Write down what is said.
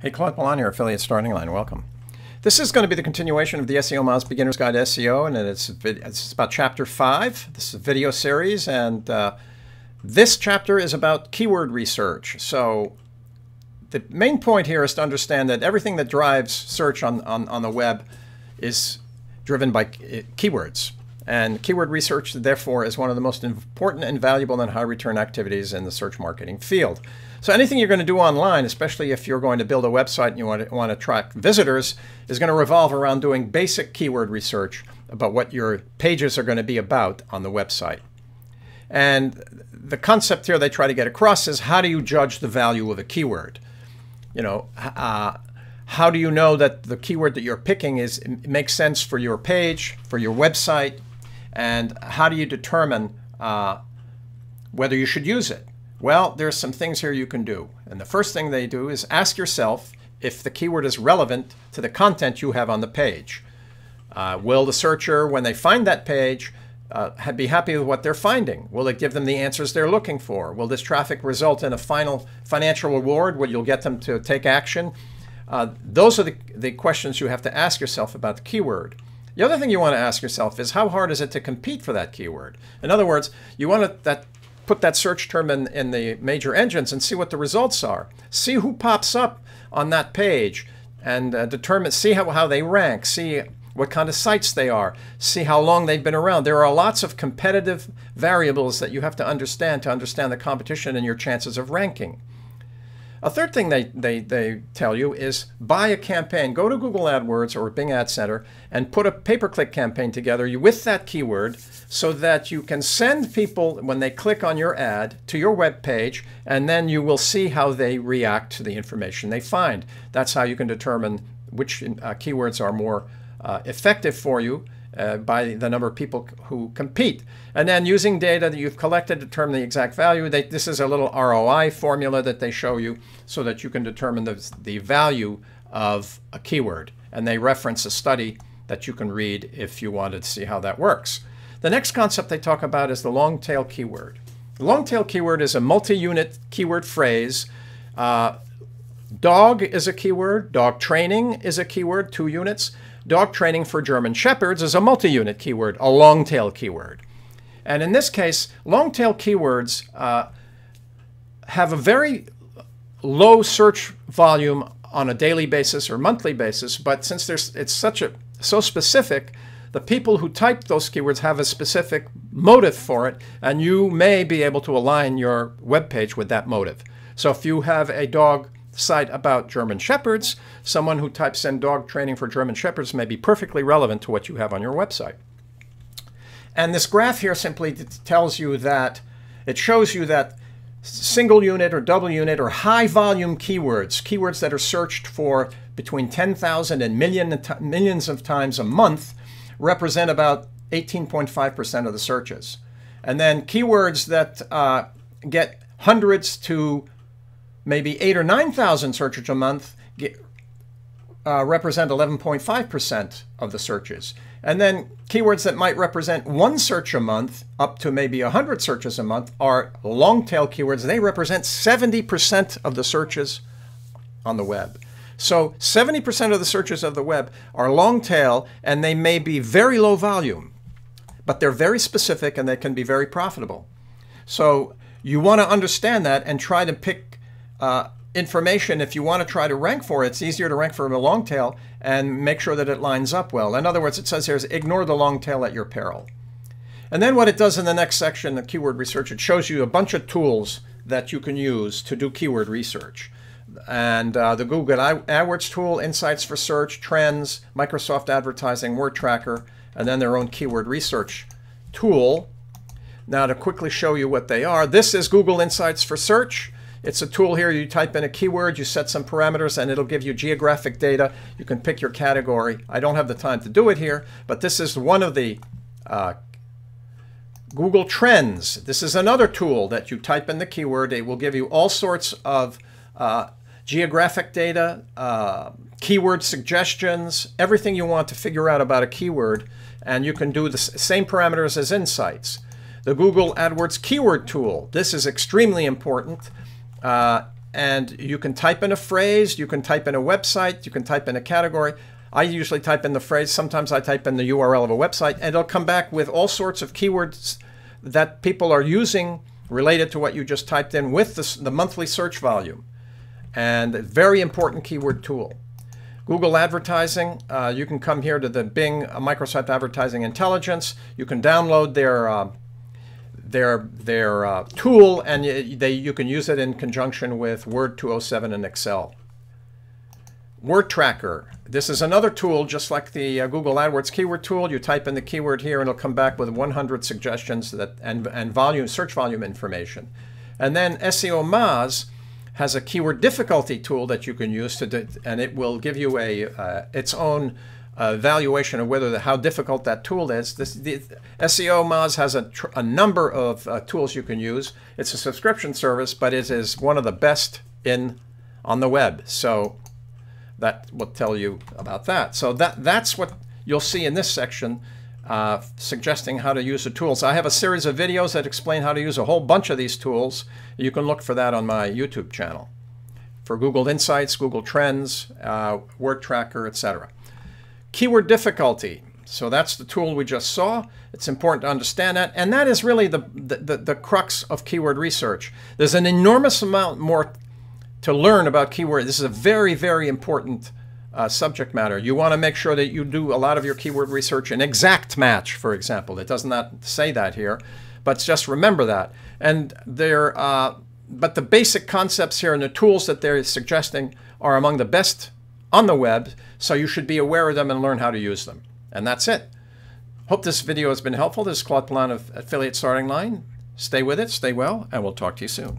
Hey, Claude Pelanne here, Affiliate Starting Line. Welcome. This is going to be the continuation of the SEOmoz Beginner's Guide to SEO, and it's about Chapter 5. This is a video series, and this chapter is about keyword research. So the main point here is to understand that everything that drives search on the web is driven by keywords. And keyword research, therefore, is one of the most important and valuable and high-return activities in the search marketing field. So anything you're going to do online, especially if you're going to build a website and you want to attract visitors, is going to revolve around doing basic keyword research about what your pages are going to be about on the website. And the concept here they try to get across is, how do you judge the value of a keyword? You know, how do you know that the keyword that you're picking makes sense for your page, for your website? And how do you determine whether you should use it? Well, there's some things here you can do. And the first thing they do is ask yourself if the keyword is relevant to the content you have on the page. Will the searcher, when they find that page, be happy with what they're finding? Will it give them the answers they're looking for? Will this traffic result in a final financial reward where you'll get them to take action? Those are the questions you have to ask yourself about the keyword. The other thing you want to ask yourself is, how hard is it to compete for that keyword? In other words, you want to put that search term in the major engines and see what the results are. See who pops up on that page and see how they rank, see what kind of sites they are, see how long they've been around. There are lots of competitive variables that you have to understand the competition and your chances of ranking. A third thing they tell you is, buy a campaign. Go to Google AdWords or Bing Ad Center and put a pay-per-click campaign together with that keyword so that you can send people, when they click on your ad, to your web page, and then you will see how they react to the information they find. That's how you can determine which keywords are more effective for you by the number of people who compete. And then, using data that you've collected to determine the exact value. This is a little ROI formula that they show you so that you can determine the value of a keyword. And they reference a study that you can read if you wanted to see how that works. The next concept they talk about is the long-tail keyword. The long-tail keyword is a multi-unit keyword phrase. Dog is a keyword. Dog training is a keyword, 2 units. Dog training for German Shepherds is a multi-unit keyword, a long-tail keyword. And in this case, long-tail keywords have a very low search volume on a daily basis or monthly basis, but since it's so specific, the people who type those keywords have a specific motive for it, and you may be able to align your web page with that motive. So if you have a dog site about German Shepherds, someone who types in dog training for German Shepherds may be perfectly relevant to what you have on your website. And this graph here simply tells you that, it shows you that single unit or double unit or high volume keywords that are searched for between 10,000 and millions of times a month, represent about 18.5% of the searches. And then keywords that get hundreds to maybe 8,000 or 9,000 searches a month represent 11.5% of the searches. And then keywords that might represent 1 search a month up to maybe 100 searches a month are long-tail keywords. They represent 70% of the searches on the web. So 70% of the searches of the web are long-tail, and they may be very low volume, but they're very specific and they can be very profitable. So you want to understand that and try to pick information. If you want to try to rank for it, it's easier to rank for a long tail and make sure that it lines up well. In other words, it says here is, ignore the long tail at your peril. And then what it does in the next section, the keyword research, it shows you a bunch of tools that you can use to do keyword research. And the Google AdWords tool, Insights for Search, Trends, Microsoft Advertising, Word Tracker, and then their own keyword research tool. Now, to quickly show you what they are, this is Google Insights for Search. It's a tool here. You type in a keyword, you set some parameters, and it'll give you geographic data. You can pick your category. I don't have the time to do it here, but this is one of the Google Trends. This is another tool that you type in the keyword. It will give you all sorts of geographic data, keyword suggestions, everything you want to figure out about a keyword, and you can do the same parameters as Insights. The Google AdWords keyword tool. This is extremely important. and you can type in a phrase, you can type in a website, you can type in a category. I usually type in the phrase. Sometimes I type in the URL of a website, and it'll come back with all sorts of keywords that people are using related to what you just typed in with the monthly search volume. And a very important keyword tool. Google advertising, you can come here to the Bing Microsoft Advertising Intelligence. You can download their tool, and you can use it in conjunction with Word 207 and Excel. Word Tracker. This is another tool just like the Google AdWords keyword tool. You type in the keyword here and it'll come back with 100 suggestions and volume, search volume information. And then SEOmoz has a keyword difficulty tool that you can use and it will give you its own evaluation of how difficult that tool is. The SEOmoz has a number of tools you can use. It's a subscription service, but it is one of the best on the web. So that will tell you about that. So that's what you'll see in this section, suggesting how to use the tools. I have a series of videos that explain how to use a whole bunch of these tools. You can look for that on my YouTube channel for Google Insights, Google Trends, Word Tracker, etc. Keyword difficulty. So that's the tool we just saw. It's important to understand that. And that is really the crux of keyword research. There's an enormous amount more to learn about keyword. This is a very, very important subject matter. You want to make sure that you do a lot of your keyword research in exact match, for example. It does not say that here, but just remember that. And but the basic concepts here and the tools that they're suggesting are among the best on the web, so you should be aware of them and learn how to use them. And that's it. Hope this video has been helpful. This is Claude Pelanne of Affiliate Starting Line. Stay with it, stay well, and we'll talk to you soon.